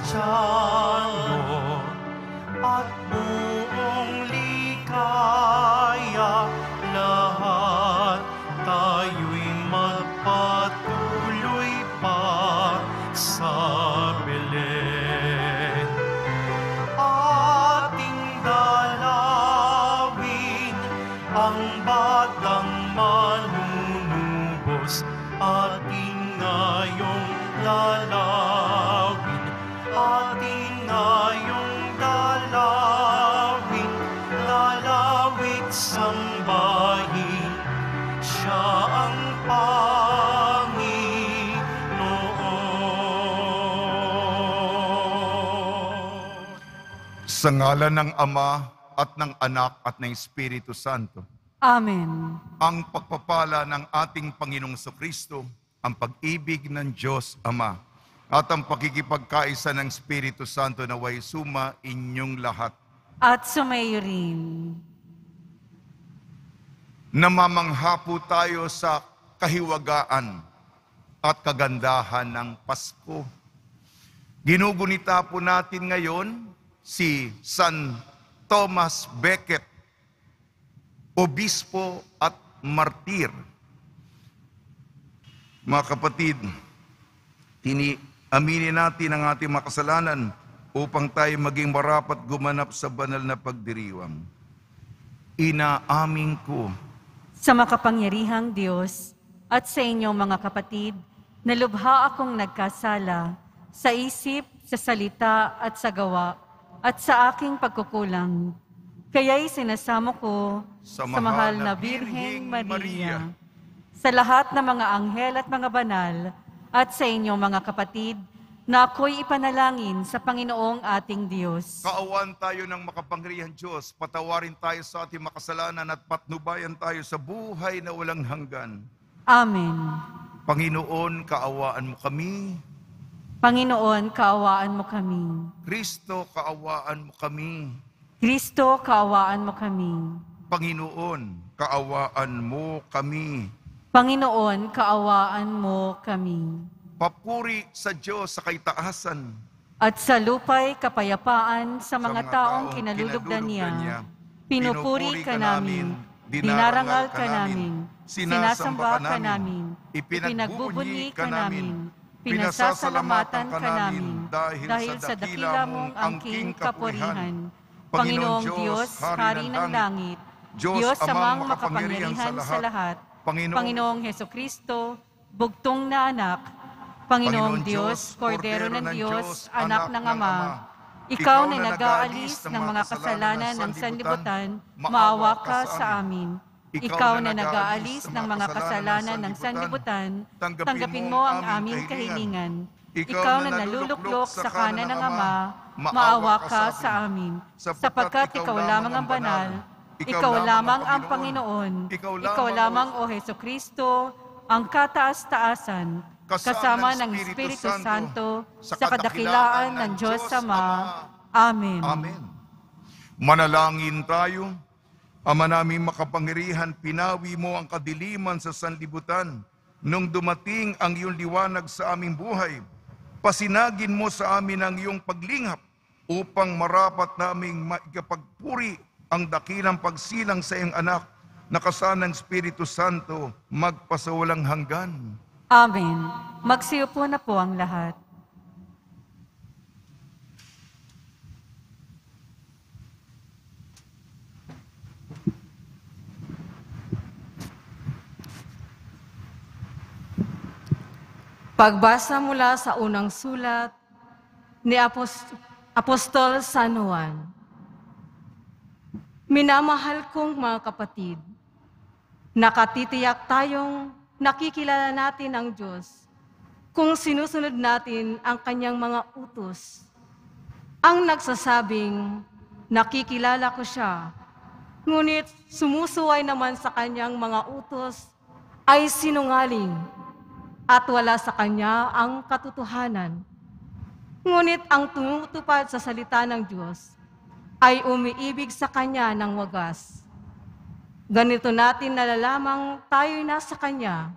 Kristiyano at buong likaya, lahat tayo'y magpatuloy pa sa Belen. Ating dalawin ang batang manunubos, ating ngayong lalawin, ating ngayong dalawin, lalawit sambahin, siya ang Panginoon. Sa ngalan ng Ama at ng Anak at ng Espiritu Santo. Amen. Ang pagpapala ng ating Panginoong Kristo, ang pag-ibig ng Diyos Ama, at ang pakikipagkaisa ng Espiritu Santo naway suma inyong lahat. At sumayo rin. Namamangha po tayo sa kahiwagaan at kagandahan ng Pasko. Ginugunita po natin ngayon si San Thomas Becket, obispo at martir. Mga kapatid, aminin natin ang ating mga kasalanan upang tayo maging marapat gumanap sa banal na pagdiriwang. Inaamin ko Sa makapangyarihang Diyos at sa inyong mga kapatid, na lubha akong nagkasala sa isip, sa salita at sa gawa, at sa aking pagkukulang. Kaya'y sinasamo ko sa mahal na Birheng Maria, sa lahat ng mga anghel at mga banal, at sa inyong mga kapatid, na ako'y ipanalangin sa Panginoong ating Diyos. Kaawan tayo ng makapangyarihang Diyos, patawarin tayo sa ating makasalanan at patnubayan tayo sa buhay na walang hanggan. Amen. Panginoon, kaawaan mo kami. Panginoon, kaawaan mo kami. Kristo, kaawaan mo kami. Kristo, kaawaan mo kami. Panginoon, kaawaan mo kami. Panginoon, kaawaan mo kami. Papuri sa Diyos sa kaitaasan. At sa lupa'y kapayapaan sa mga taong kinalulugdan niya. Pinupuri ka namin, dinarangal ka namin, sinasamba ka namin, ipinagbubunyi ka namin, pinasasalamatan ka namin, dahil sa dakila mong angking kapurihan. Panginoong Diyos, Hari ng langit, Diyos amang makapangyarihan sa lahat, Panginoong Hesukristo, bugtong na anak, Panginoong Diyos, Kordero ng Diyos, Anak ng Ama, Ikaw na nag-aalis ng mga kasalanan ng sanlibutan, maawa ka sa amin. Ikaw na nag-aalis ng mga kasalanan ng sanlibutan, tanggapin mo ang aming kahilingan. Ikaw na naluluklok sa kanan ng Ama, maawa ka sa amin. Sapagkat Ikaw lamang ang banal, Ikaw lamang ang Panginoon, Ikaw lamang, O Hesukristo, ang kataas-taasan, kasama ng Espiritu Santo, sa kadakilaan ng Diyos Ama. Amen. Amen. Manalangin tayo. Ama naming makapangyarihan, pinawi mo ang kadiliman sa sanlibutan. Nung dumating ang iyong liwanag sa aming buhay, pasinagin mo sa amin ang iyong paglingap upang marapat naming maikapagpuri ang dakilang pagsilang sa iyong anak na kasama ng Espiritu Santo magpasawalang hanggan. Amen. Magsiupo na po ang lahat. Pagbasa mula sa unang sulat ni Apostol San Juan. Minamahal kong mga kapatid, nakatitiyak tayong nakikilala natin ang Diyos kung sinusunod natin ang kanyang mga utos. Ang nagsasabing, nakikilala ko siya, ngunit sumusuway naman sa kanyang mga utos ay sinungaling at wala sa kanya ang katotohanan. Ngunit ang tumutupad sa salita ng Diyos ay umiibig sa kanya ng wagas. Ganito natin nalalamang tayo'y nasa Kanya.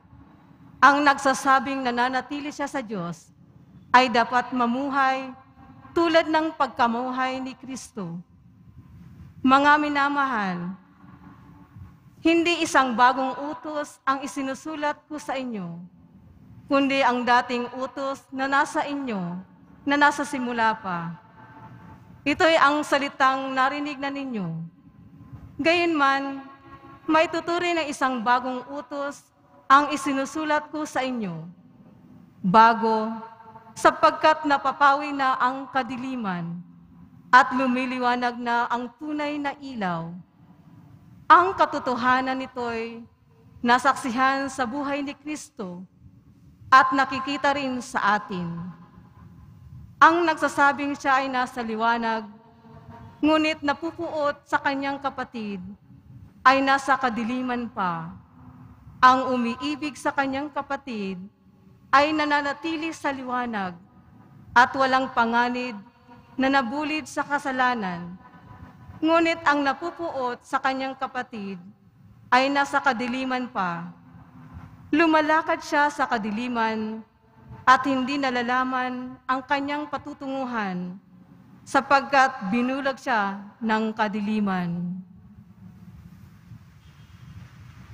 Ang nagsasabing nananatili siya sa Diyos ay dapat mamuhay tulad ng pagkamuhay ni Kristo. Mga minamahal, hindi isang bagong utos ang isinusulat ko sa inyo, kundi ang dating utos na nasa inyo, na nasa simula pa. Ito'y ang salitang narinig na ninyo. Gayunman, may tuturing ng isang bagong utos ang isinusulat ko sa inyo. Bago, sapagkat napapawi na ang kadiliman at lumiliwanag na ang tunay na ilaw. Ang katotohanan nito'y nasaksihan sa buhay ni Kristo at nakikita rin sa atin. Ang nagsasabing siya ay nasa liwanag, ngunit napupuot sa kanyang kapatid, ay nasa kadiliman pa. Ang umiibig sa kanyang kapatid ay nananatili sa liwanag at walang panganib na nabulid sa kasalanan. Ngunit ang napupuot sa kanyang kapatid ay nasa kadiliman pa. Lumalakad siya sa kadiliman at hindi nalalaman ang kanyang patutunguhan sapagkat binulag siya ng kadiliman.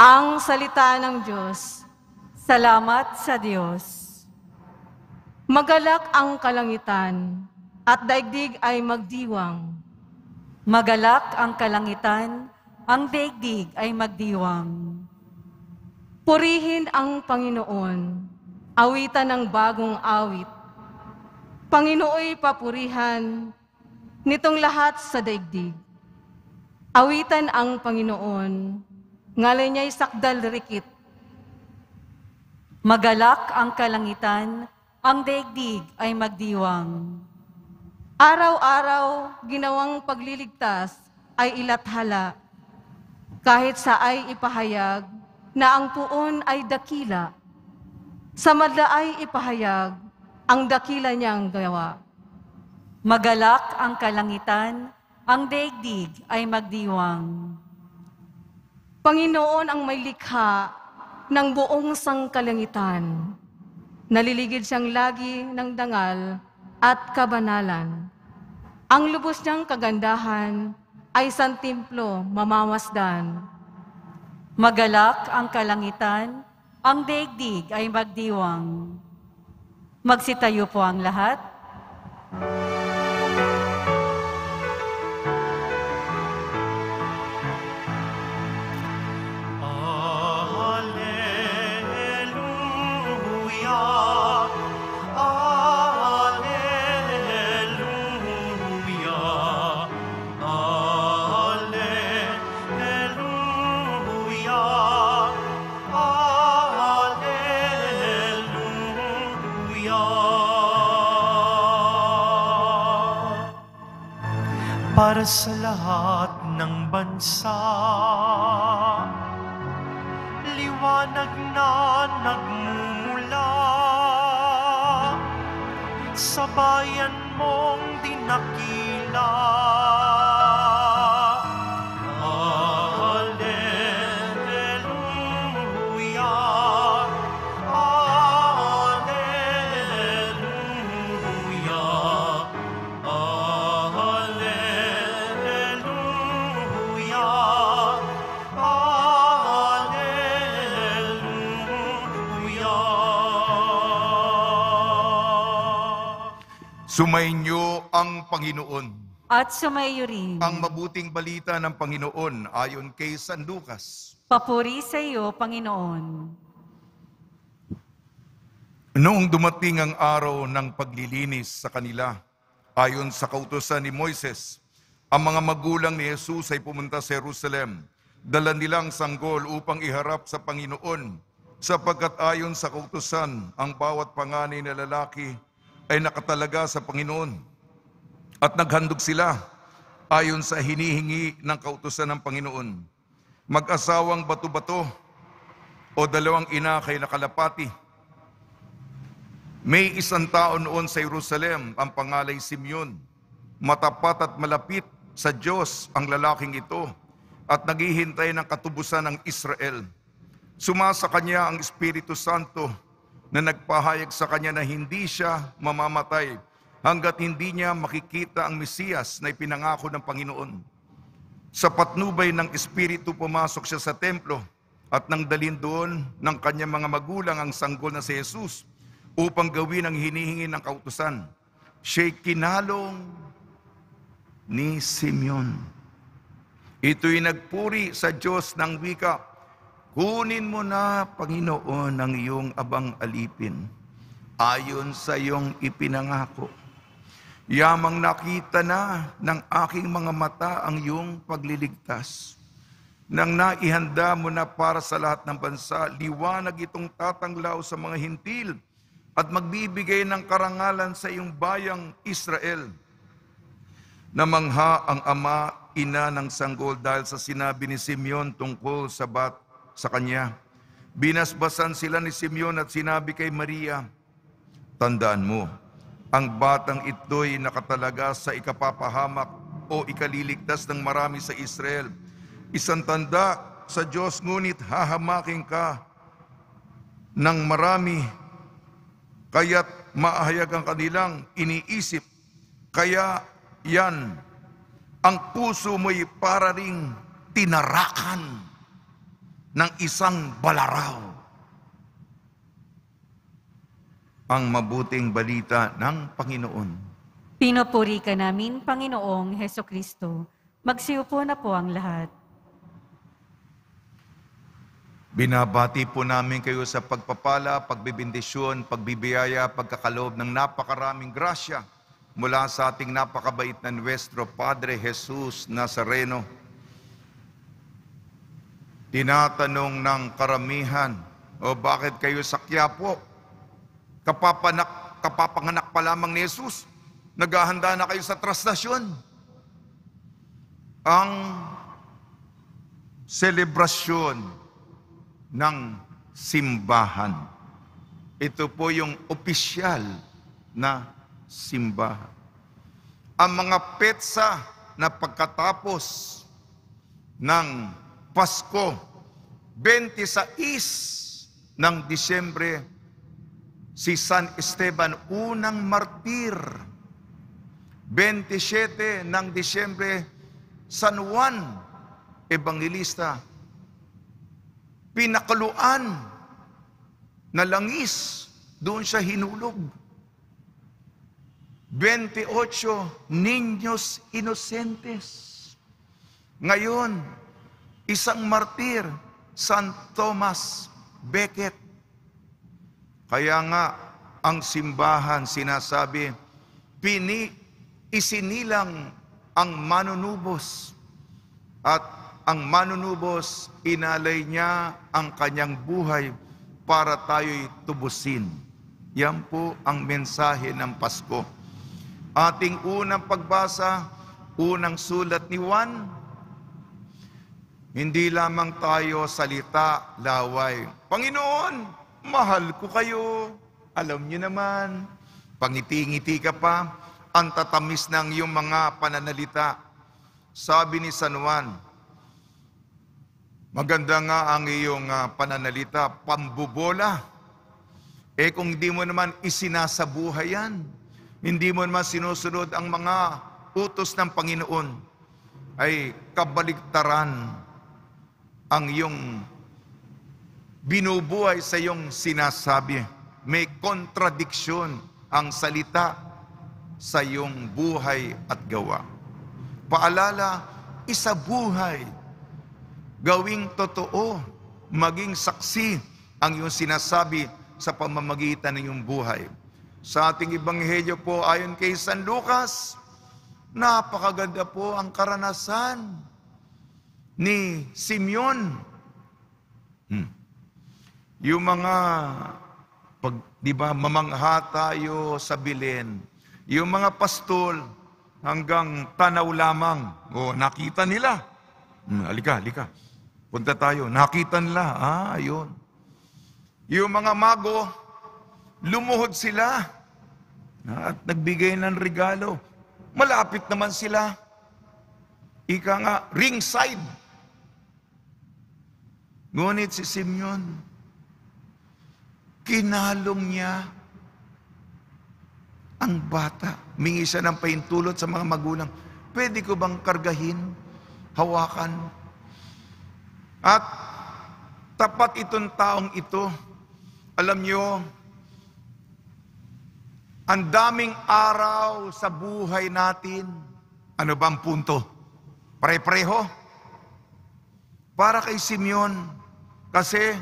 Ang salita ng Diyos. Salamat sa Diyos. Magalak ang kalangitan at daigdig ay magdiwang. Magalak ang kalangitan, ang daigdig ay magdiwang. Purihin ang Panginoon, awitan ng bagong awit. Panginooy papurihan nitong lahat sa daigdig. Awitan ang Panginoon, ngalay niya'y sakdal rikit. Magalak ang kalangitan, ang daigdig ay magdiwang. Araw-araw ginawang pagliligtas ay ilathala, kahit sa ay ipahayag na ang puon ay dakila. Sa madla ay ipahayag ang dakila niyang gawa. Magalak ang kalangitan, ang daigdig ay magdiwang. Panginoon ang may likha ng buong sangkalangitan. Naliligid siyang lagi ng dangal at kabanalan. Ang lubos niyang kagandahan ay santimplo mamamasdan. Magalak ang kalangitan, ang daigdig ay magdiwang. Magsitayo po ang lahat. Para sa lahat ng bansa, liwanag na nagmumula sa bayan mong dinakila. Sumainyo ang Panginoon. At sumayo rin. Ang mabuting balita ng Panginoon ayon kay San Lucas. Papuri sa iyo, Panginoon. Noong dumating ang araw ng paglilinis sa kanila, ayon sa kautusan ni Moises, ang mga magulang ni Jesus ay pumunta sa Jerusalem. Dala nilang sanggol upang iharap sa Panginoon, sapagkat ayon sa kautusan, ang bawat panganay na lalaki ay nakatalaga sa Panginoon. At naghandog sila ayon sa hinihingi ng kautusan ng Panginoon. Mag-asawang bato-bato o dalawang ina kay nakalapati. May isang tao noon sa Jerusalem, ang pangalay Simeon. Matapat at malapit sa Diyos ang lalaking ito at naghihintay ng katubusan ng Israel. Sumasa kanya ang Espiritu Santo na nagpahayag sa kanya na hindi siya mamamatay hanggat hindi niya makikita ang Mesiyas na ipinangako ng Panginoon. Sa patnubay ng Espiritu pumasok siya sa templo at nang dalhin doon ng kanyang mga magulang ang sanggol na si Jesus upang gawin ang hinihingi ng kautusan. Siya'y kinalong ni Simeon. Ito'y nagpuri sa Diyos ng wika, "Kunin mo na, Panginoon, ang iyong abang alipin, ayon sa iyong ipinangako. Yamang nakita na ng aking mga mata ang iyong pagliligtas. Nang naihanda mo na para sa lahat ng bansa, liwanag itong tatanglaw sa mga hintil at magbibigay ng karangalan sa iyong bayang Israel." Namangha ang ama, ina ng sanggol dahil sa sinabi ni Simeon tungkol sa kanya. Binasbasan sila ni Simeon at sinabi kay Maria, "Tandaan mo, ang batang ito'y nakatalaga sa ikapapahamak o ikaliligtas ng marami sa Israel. Isang tanda sa Diyos, ngunit hahamakin ka ng marami, kaya't maahayag ang kanilang iniisip. Kaya yan, ang puso mo'y para ring tinarakan ng isang balaraw." Ang mabuting balita ng Panginoon. Pinupuri ka namin, Panginoong Hesukristo. Magsiupo na po ang lahat. Binabati po namin kayo sa pagpapala, pagbibindisyon, pagbibiyaya, pagkakaloob ng napakaraming grasya mula sa ating napakabait na Nuestro Padre Jesus Nazareno. Tinatanong ng karamihan, "O bakit kayo sa Quiapo? Kapapanganak pa lamang ni Jesus, naghahanda na kayo sa trastasyon." Ang selebrasyon ng simbahan, ito po yung opisyal na simbahan. Ang mga petsa na pagkatapos ng Pasko, 26 ng Disyembre, si San Esteban, unang martir. 27 ng Disyembre, San Juan Evangelista, pinakaluan na langis, doon siya hinulog. 28, Niños Inocentes. Ngayon, isang martir, San Thomas Becket. Kaya nga, ang simbahan sinasabi, isinilang ang manunubos. At ang manunubos, inalay niya ang kanyang buhay para tayo'y tubusin. Yan po ang mensahe ng Pasko. Ating unang pagbasa, unang sulat ni Juan, hindi lamang tayo salita, laway. "Panginoon, mahal ko kayo." Alam niyo naman, pangiti-ngiti ka pa, ang tatamis ng iyong mga pananalita. Sabi ni San Juan, maganda nga ang iyong pananalita, pambubola. Kung hindi mo naman isinasabuhay yan, hindi mo naman sinusunod ang mga utos ng Panginoon, ay kabaligtaran ang iyong binubuhay sa iyong sinasabi. May kontradiksyon ang salita sa iyong buhay at gawa. Paalala, isabuhay. Gawing totoo, maging saksi ang iyong sinasabi sa pamamagitan ng iyong buhay. Sa ating ebanghelyo po ayon kay San Lucas, napakaganda po ang karanasan ni Simeon. Yung mga, di ba, mamangha tayo sa Belen. Yung mga pastol, hanggang tanaw lamang. O, nakita nila. Halika. Punta tayo. Nakita nila. Ayun. Yung mga mago, lumuhod sila. At nagbigay ng regalo. Malapit naman sila. Ika nga, ringside. Ngunit si Simeon, kinalong niya. ang bata. Mingi siya ng pahintulot sa mga magulang. Pwede ko bang kargahin, hawakan? At tapat itong taong ito. Alam nyo, ang daming araw sa buhay natin. Ano ba ang punto? Pare-pareho? Para kay Simeon. Kasi,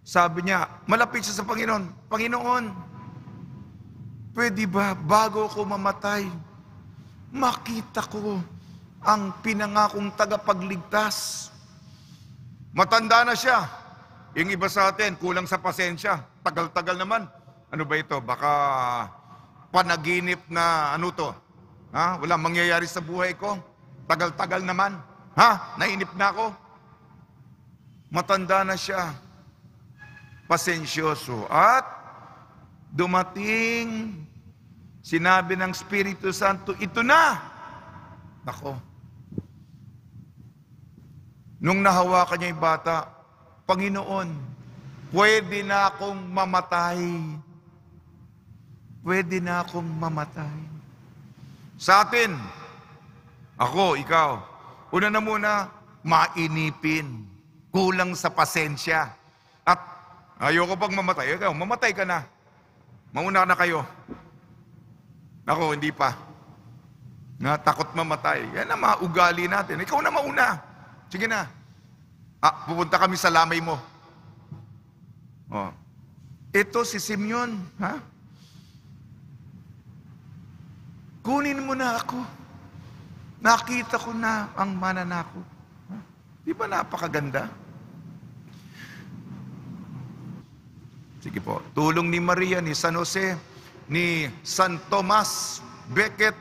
sabi niya, malapit siya sa Panginoon. Panginoon, pwede ba bago ako mamatay, makita ko ang pinangakong tagapagligtas? Matanda na siya. Yung iba sa atin, kulang sa pasensya. Tagal-tagal naman. Ano ba ito? Baka panaginip na ano to? Ha? Walang mangyayari sa buhay ko. Tagal-tagal naman. Ha? Nainip na ako. Matanda na siya. Pasensyoso. At dumating, sinabi ng Espiritu Santo, ito na! Nako. Nung nahawakan niya yung bata, Panginoon, pwede na akong mamatay. Pwede na akong mamatay. Sa atin, ako, ikaw, una na muna, mainipin. Kulang sa pasensya. At ayoko pang mamatay. Ikaw, mamatay ka na. Mauna na kayo. Ako, hindi pa. Takot mamatay. Yan ang mga ugali natin. Ikaw na mauna. Sige na. Pupunta kami sa lamay mo. Oh. Ito si Simeon, ha? Kunin mo na ako. Nakita ko na ang mananako. Di ba napakaganda? Sige po. Tulong ni Maria, ni San Jose, ni San Tomas Becket,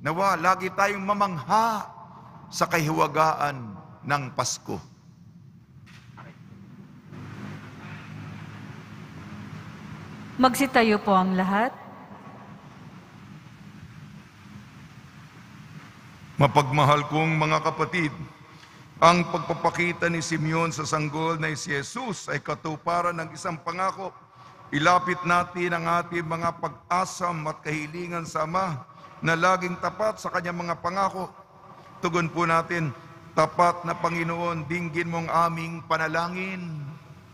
nawa lagi tayong mamangha sa kahiwagaan ng Pasko. Magsitayo po ang lahat. Mapagmahal kong mga kapatid, ang pagpapakita ni Simeon sa sanggol na si Jesus ay katuparan ng isang pangako. Ilapit natin ang ating mga pag-asam at kahilingan sa Ama na laging tapat sa kanyang mga pangako. Tugon po natin, tapat na Panginoon, dinggin mo ang aming panalangin.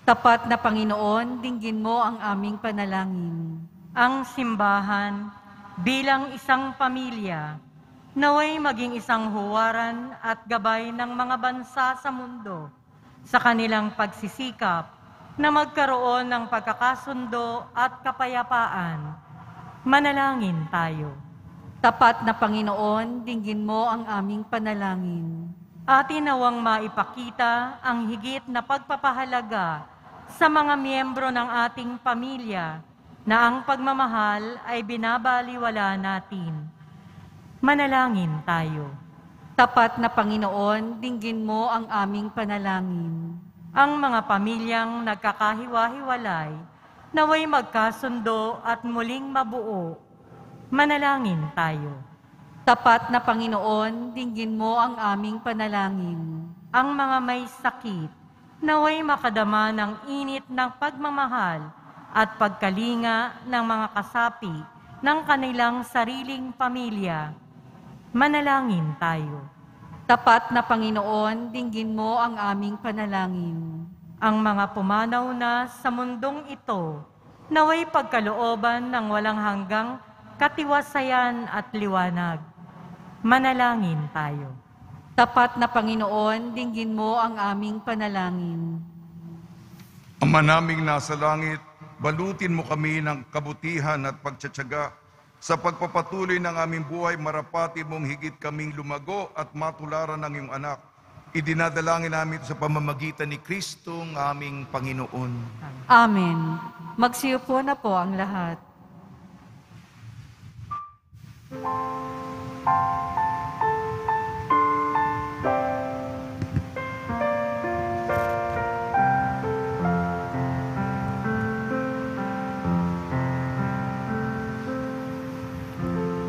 Tapat na Panginoon, dinggin mo ang aming panalangin. Ang simbahan bilang isang pamilya, naway maging isang huwaran at gabay ng mga bansa sa mundo sa kanilang pagsisikap na magkaroon ng pagkakasundo at kapayapaan. Manalangin tayo. Tapat na Panginoon, dinggin mo ang aming panalangin. Atin nawang maipakita ang higit na pagpapahalaga sa mga miyembro ng ating pamilya na ang pagmamahal ay binabaliwala natin. Manalangin tayo. Tapat na Panginoon, dinggin mo ang aming panalangin. Ang mga pamilyang nagkakahiwa-hiwalay, naway magkasundo at muling mabuo. Manalangin tayo. Tapat na Panginoon, dinggin mo ang aming panalangin. Ang mga may sakit, naway makadama ng init ng pagmamahal at pagkalinga ng mga kasapi ng kanilang sariling pamilya. Manalangin tayo. Tapat na Panginoon, dinggin mo ang aming panalangin. Ang mga pumanaw na sa mundong ito, naway pagkalooban ng walang hanggang katiwasayan at liwanag. Manalangin tayo. Tapat na Panginoon, dinggin mo ang aming panalangin. Ama naming nasa langit, balutin mo kami ng kabutihan at pagtsatsaga sa pagpapatuloy ng aming buhay. Marapati mong higit kaming lumago at matularan ng iyong anak. Idinadalangin namin sa pamamagitan ni Kristong aming Panginoon. Amen. Magsiupo na po ang lahat.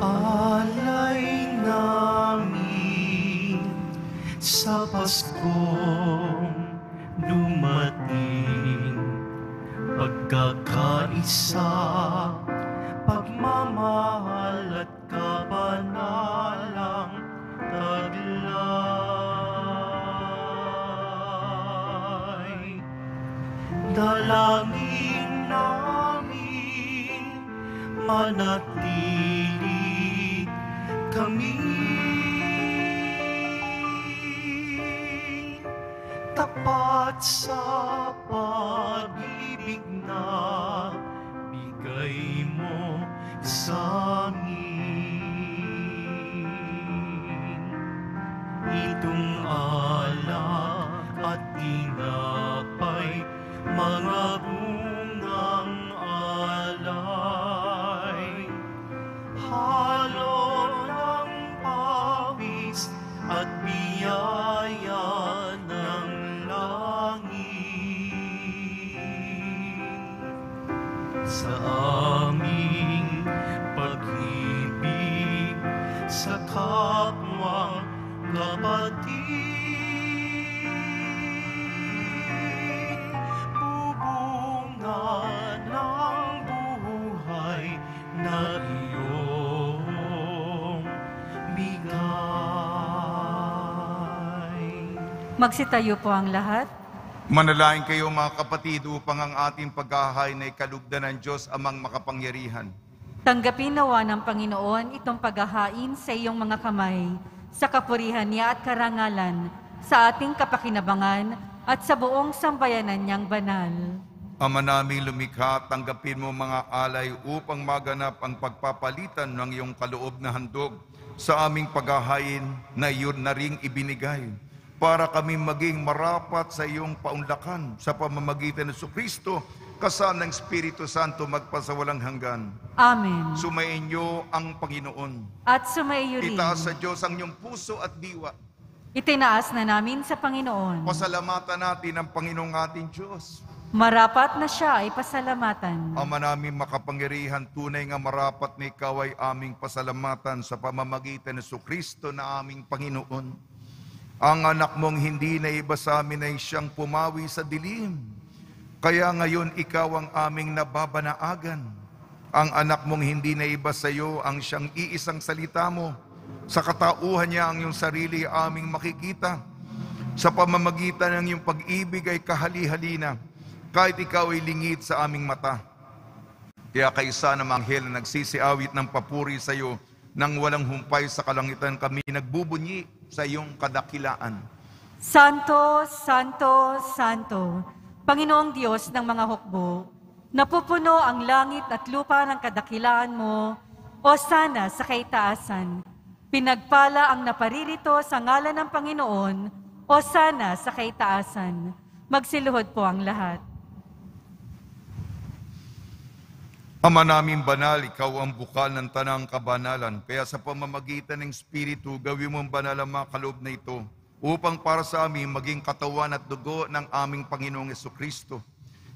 Alay namin sa Paskong dumating, pagkakaisa, pagmamahal. Dalangin namin, manatili kami tapat sa pag-ibig na bigay mo sa amin. Itong alak at tinapay, mga bungang alay, halo ng pawis at biyaya ng sa aming pag-ibig sa kapwa kapatid, bubunga ng buhay na iyong bigay. Magsitayo po ang lahat. Manalangin kayo mga kapatid upang ang ating paghahain ay kalugdan ng Diyos amang makapangyarihan. Tanggapin nawa ng Panginoon itong paghahain sa iyong mga kamay, sa kapurihan niya at karangalan, sa ating kapakinabangan at sa buong sambayanan niyang banal. Ama naming lumikha, tanggapin mo mga alay upang maganap ang pagpapalitan ng iyong kaloob na handog sa aming paghahain na iyon na ring ibinigay, para kami maging marapat sa iyong paunlakan sa pamamagitan ng Kristo, kasama ng Espiritu Santo magpasawalang hanggan. Amen. Sumainyo ang Panginoon. At sumaiyo rin. Itaas sa Diyos ang iyong puso at diwa. Itinaas na namin sa Panginoon. Pasalamatan natin ang Panginoong ating Diyos. Marapat na siya ay pasalamatan. Ama namin makapangyarihan, tunay nga marapat na ikaw ay aming pasalamatan sa pamamagitan ng Kristo na aming Panginoon. Ang anak mong hindi na iba sa amin ay siyang pumawi sa dilim. Kaya ngayon ikaw ang aming nababanaagan. Ang anak mong hindi na iba sa iyo ang siyang iisang salita mo. Sa katauhan niya ang iyong sarili aming makikita. Sa pamamagitan ng iyong pag-ibig ay kahali-halina, kahit ikaw ay lingid sa aming mata. Kaya kaisa ng anghel na nagsisiawit ng papuri sa iyo, nang walang humpay sa kalangitan kami nagbubunyi sa iyong kadakilaan. Santo, Santo, Santo, Panginoong Diyos ng mga hukbo, napupuno ang langit at lupa ng kadakilaan mo, o sana sa kaitaasan. Pinagpala ang naparirito sa ngalan ng Panginoon, o sana sa kaitaasan. Magsiluhod po ang lahat. Ama namin banal, ikaw ang bukal ng tanang kabanalan. Kaya sa pamamagitan ng Espiritu, gawin mong banal ang mga kaloob na ito, upang para sa amin maging katawan at dugo ng aming Panginoong Jesucristo.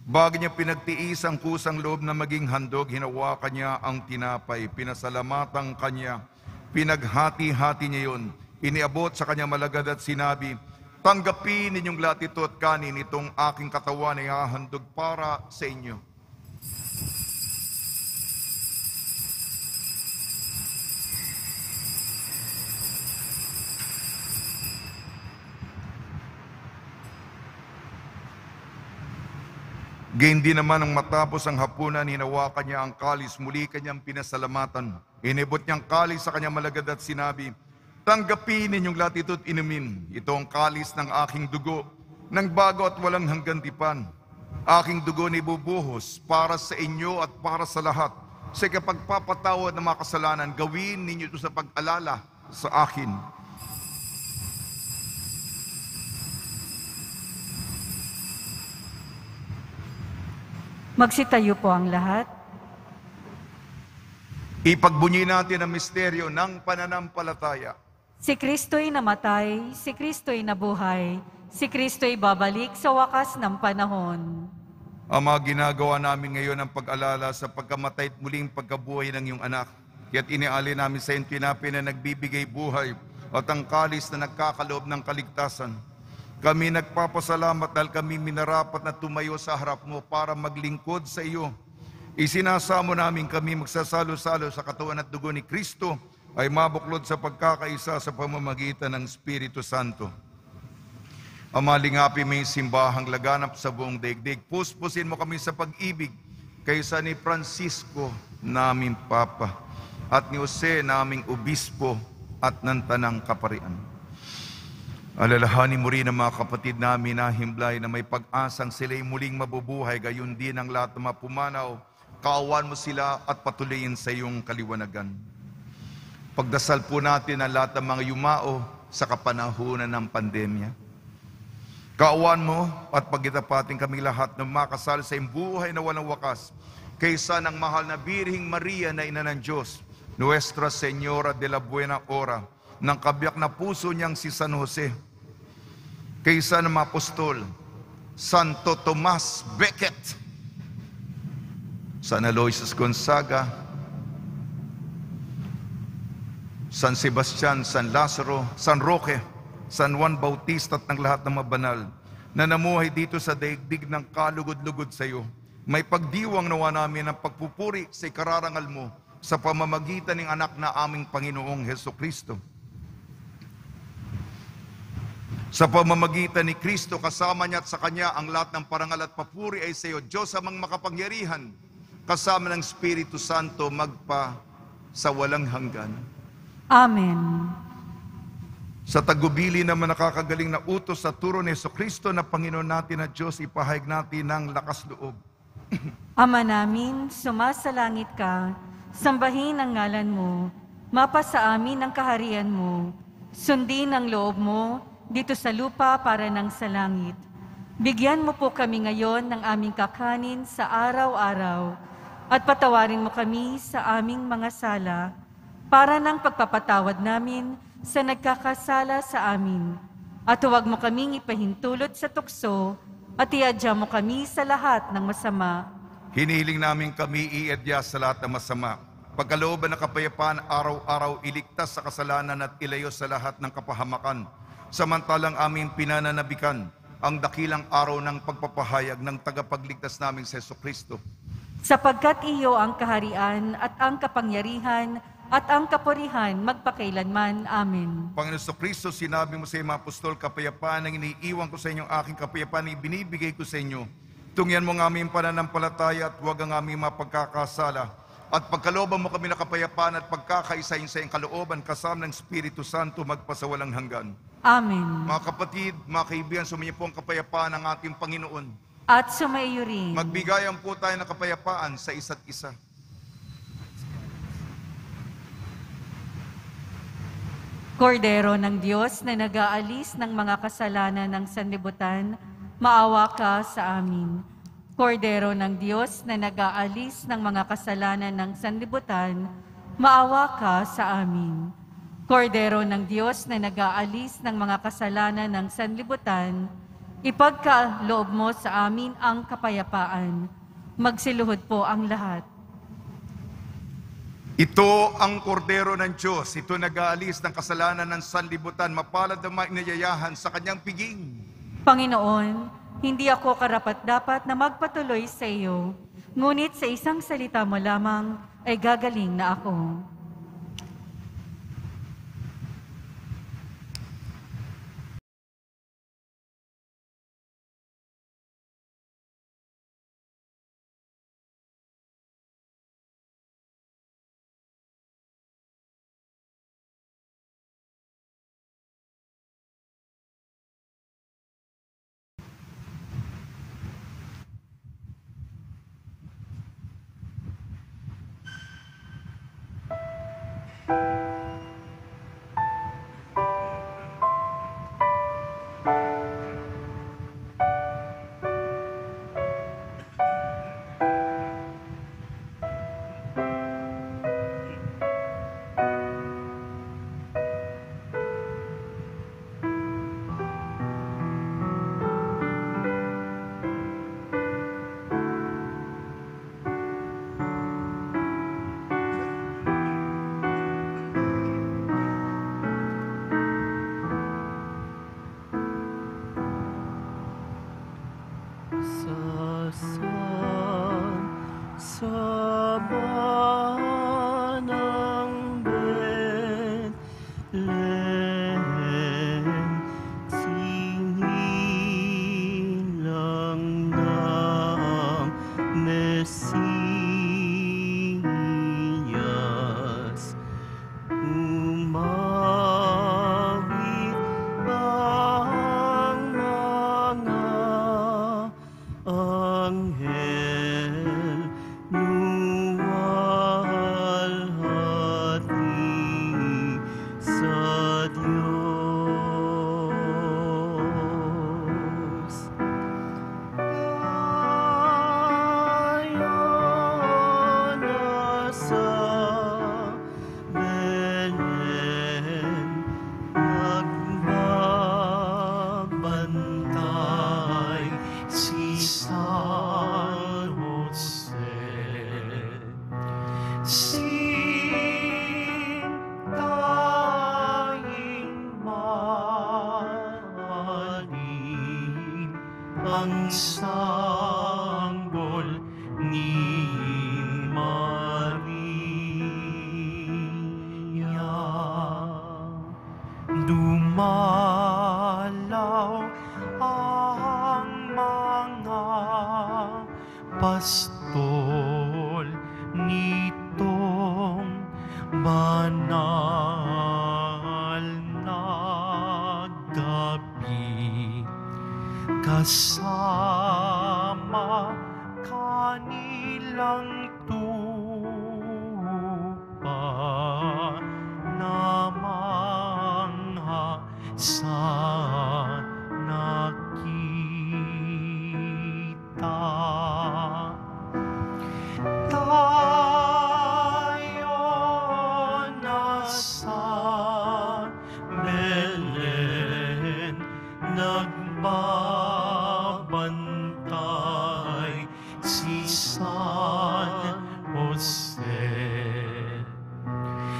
Bago niya pinagtiis ang kusang loob na maging handog, hinawakan niya ang tinapay, pinasalamatan kanya, pinaghati-hati niya yun, iniabot sa kanya malagad at sinabi, tanggapin ninyong lahat ito at kanin, itong aking katawan ay hahandog para sa inyo. Gayon din naman ang matapos ang hapunan, hinawakan niya ang kalis, muli kanyang pinasalamatan. Inibot niyang kalis sa kanyang malagad at sinabi, tanggapin ninyong lahat ito at inumin. Ito ang kalis ng aking dugo, ng bago at walang hanggan tipan. Aking dugo ni bubuhos para sa inyo at para sa lahat. Sa kapagpapatawad ng mga kasalanan, gawin ninyo ito sa pag-alala sa akin. Magsitayo po ang lahat. Ipagbunyi natin ang misteryo ng pananampalataya. Si Kristo'y namatay, si Kristo'y nabuhay, si Kristo'y babalik sa wakas ng panahon. Ama, ginagawa namin ngayon ang pag-alala sa pagkamatay at muling pagkabuhay ng iyong anak. Kaya't iniali namin sa iyong tinapay na nagbibigay buhay at ang kalis na nagkakaloob ng kaligtasan. Kami nagpapasalamat dahil kami minarapat na tumayo sa harap mo para maglingkod sa iyo. Isinasamo namin kami magsasalo-salo sa katawan at dugo ni Kristo ay mabuklod sa pagkakaisa sa pamamagitan ng Espiritu Santo. Ama, lingapi mo yung simbahang laganap sa buong daigdig. Puspusin mo kami sa pag-ibig kaysa ni Francisco, naming Papa, at ni Jose, naming Obispo, at ng Tanang Kaparian. Alalahanin mo rin ang mga kapatid namin na himlay na may pag-asang sila'y muling mabubuhay, gayon din ang lahat ng mga pumanaw. Kaawan mo sila at patuloyin sa iyong kaliwanagan. Pagdasal po natin ang lahat ng mga yumao sa kapanahunan ng pandemya. Kaawan mo at pagitapatin kami lahat ng makasal sa iyong buhay na walang wakas, kaysa ng mahal na Birhing Maria na Ina ng Diyos, Nuestra Señora de la Buena Hora, ng kabiyak na puso niyang si San Jose, kaysa ng mga apostol, Santo Tomas Becket, San Aloysius Gonzaga, San Sebastian, San Lazaro, San Roque, San Juan Bautista at ng lahat ng mga banal na namuhay dito sa daigdig ng kalugod-lugod sa iyo. May pagdiwang nawa namin ng pagpupuri sa ikararangal mo sa pamamagitan ng anak na aming Panginoong Heso Kristo. Sa pamamagitan ni Kristo, kasama niya at sa Kanya ang lahat ng parangal at papuri ay sa iyo, Diyos amang makapangyarihan, kasama ng Espiritu Santo magpa sa walang hanggan. Amen. Sa tagubili naman nakakagaling na utos sa turo ni Jesucristo na Panginoon natin at Diyos, ipahayag natin ng lakas loob. Ama namin, sumasalangit ka, sambahin ang ngalan mo, mapasa amin ang kaharian mo, sundin ang loob mo dito sa lupa para ng sa langit. Bigyan mo po kami ngayon ng aming kakanin sa araw-araw at patawarin mo kami sa aming mga sala para ng pagpapatawad namin sa nagkakasala sa amin. At huwag mo kaming ipahintulot sa tukso at iadya mo kami sa lahat ng masama. Hinihiling namin kami iadya sa lahat ng masama. Pagkalooban ng kapayapaan, araw-araw iligtas sa kasalanan at ilayo sa lahat ng kapahamakan. Samantalang aming pinananabikan ang dakilang araw ng pagpapahayag ng tagapagligtas namin sa Jesucristo. Sapagkat iyo ang kaharian at ang kapangyarihan at ang kapurihan magpakailanman. Amen. Panginoon Jesucristo, sinabi mo sa iyong mga apostol, kapayapaan ang iniiwan ko sa inyong aking kapayapaan ang ibinibigay ko sa inyo. Tungyan mo ang aming pananampalataya at huwag ang aming mapagkakasala. At pagkalooban mo kami na kapayapaan at pagkakaisahin sa iyong kalooban kasama ng Espiritu Santo magpasawalang hanggan. Amen. Mga kapatid, mga kaibigan, sumainyo po ang kapayapaan ng ating Panginoon. At sumaiyo rin. Magbigayan po tayo ng kapayapaan sa isa't isa. Kordero ng Diyos na nag-aalis ng mga kasalanan ng sanlibutan, maawa ka sa amin. Kordero ng Diyos na nag-aalis ng mga kasalanan ng sanlibutan, maawa ka sa amin. Kordero ng Diyos na nag-aalis ng mga kasalanan ng sanlibutan, ipagkaloob mo sa amin ang kapayapaan. Magsiluhod po ang lahat. Ito ang kordero ng Diyos. Ito nag-aalis ng kasalanan ng sanlibutan. Mapalad ang mga inayayahan sa kanyang piging. Panginoon, hindi ako karapat-dapat na magpatuloy sa iyo, ngunit sa isang salita mo lamang ay gagaling na ako. sa Diyos. Ayan na sa Belen, nagbabantay si San Jose. Sintaing mahalin ang sanggol ni Maria. Dumalaw ang mga pastol nitong banal na gabi, kasama kanilang tupa na mangha sa nakita. Tayo nasa Belen, nagbabantay si San Jose.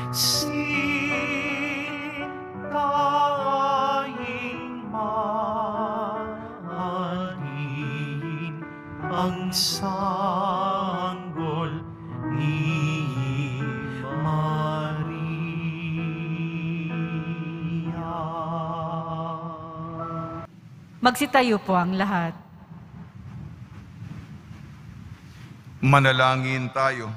Sintaing mahalin ang sanggol ni Maria. Magsitayo po ang lahat. Manalangin tayo.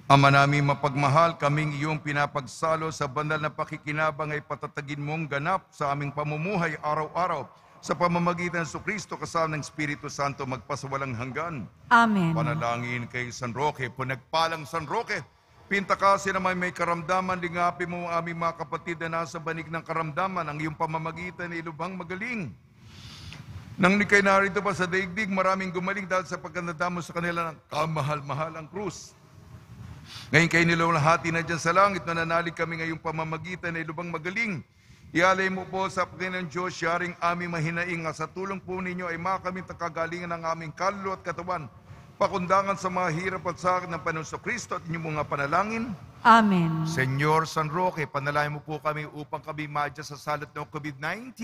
Ama namin mapagmahal, kaming iyong pinapagsalo sa banal na pakikinabang ay patatagin mong ganap sa aming pamumuhay araw-araw sa pamamagitan ng Kristo kasama ng Espiritu Santo magpasawalang hanggan. Amen. Panalangin kay San Roque, punagpalang San Roque, pintakasin naman may karamdaman, lingapi mo ang aming mga kapatid na nasa banig ng karamdaman, ang iyong pamamagitan ay lubhang magaling. Nang nikay narito pa sa daigdig, maraming gumaling dahil sa pagkandadamo sa kanila ng kamahal-mahal ang krus. Ngayon kayo nilawalhati na dyan sa langit, nananalig kami ngayong pamamagitan ay lubhang magaling. Ialay mo po sa Panginoon Diyos, yaring aming mahinaing, sa tulong po ninyo ay makaming takagalingan ng aming kaluluwa at katawan, pakundangan sa mga hirap at sakit ng Panginoon Kristo at inyong mga panalangin. Amen. Senyor San Roque, panalangin mo po kami upang kami madya sa salat ng COVID-19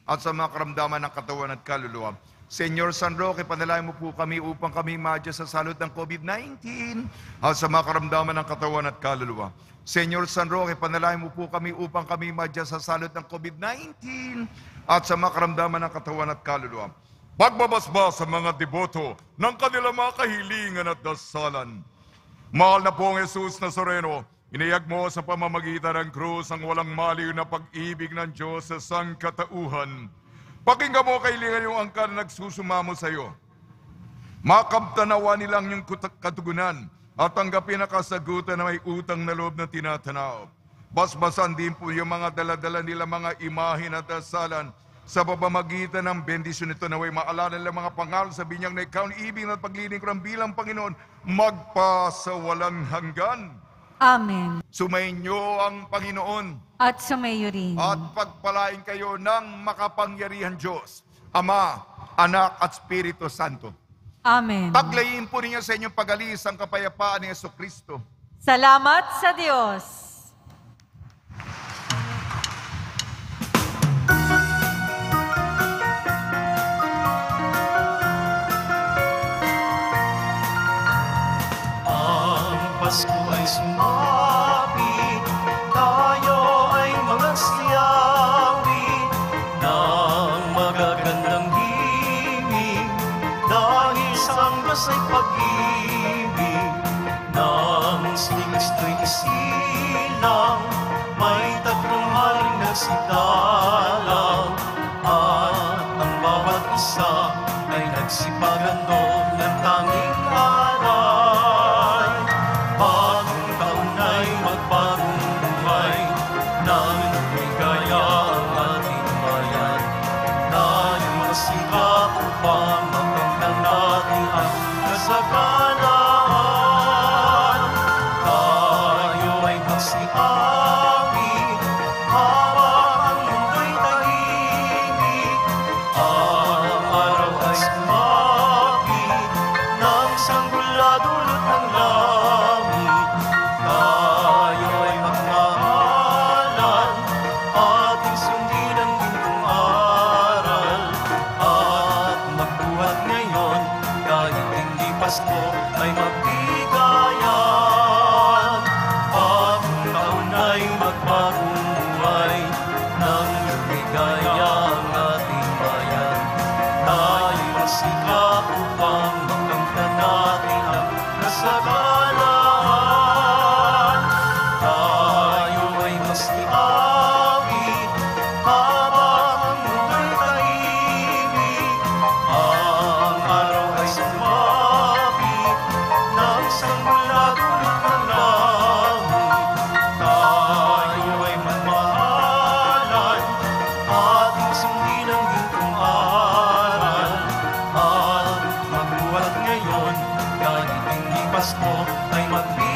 at sa mga karamdaman ng katawan at kaluluwa. Senyor San Roque, panalangin mo po kami upang kami madya sa salot ng COVID-19 at sa mga karamdaman ng katawan at kaluluwa. Senyor San Roque, panalangin mo po kami upang kami madya sa salot ng COVID-19 at sa mga karamdaman ng katawan at kaluluwa. Pagbabasbas sa mga deboto ng kanilang mga kahilingan at dasalan. Mahal na pong Jesus Nazareno, iniyag mo sa pamamagitan ng krus ang walang maliw na pag-ibig ng Diyos sa sangkatauhan. Pakinggan mo kailangan yung angkan na nagsusumamo sa iyo. Makamtanawa nilang yung katugunan at tanggapin na kasagutan na may utang na loob na tinatanaw. Basbasan din po yung mga daladala nila mga imahin at dasalan sa pamamagitan ng bendisyon nito naway maalala nila mga pangalan sa binyang na ikaw ang ibig at pagliling ko ng bilang Panginoon magpasawalang hanggan. Amen. Sumainyo ang Panginoon. At sumayo rin. At pagpalain kayo ng makapangyarihan Diyos, Ama, Anak at Espiritu Santo. Amen. Paglayin po ninyo sa inyong pag-alis ang kapayapaan ni Jesucristo. Salamat sa Diyos. Ang Pasko ay sumapit, tayo ay mga siyawi ng magagandang himig, dahil sa ang Diyos ay pag-ibig ng Kristo'y isip. nang lumigaya ang ating bayan. Tayo masikap upang makamtan natin ang kasaganan. Tayo ay magsiawi habang ang mundo'y tahimik. Ang araw ay sumapit ng sanggol dulot ng langit. Tayo ay magmahalan, ating sundin ang gintong aral, at magbuhat ngayon kahit hindi Pasko ay magbigayan. Bagong taon ay magbagong buhay, nang lumigaya ang ating bayan. Tayo magsikap upang makamtan natin ang kasaganan. Tayo ay magsiawit habang ang mundo'y tahimik. Ang araw ay sumapit ng sanggol na dulot ng langit. Tayo ay magmahalan, ating sundin ang gintong aral, at magbuhat ngayon kahit hindi Pasko ay magbigayan.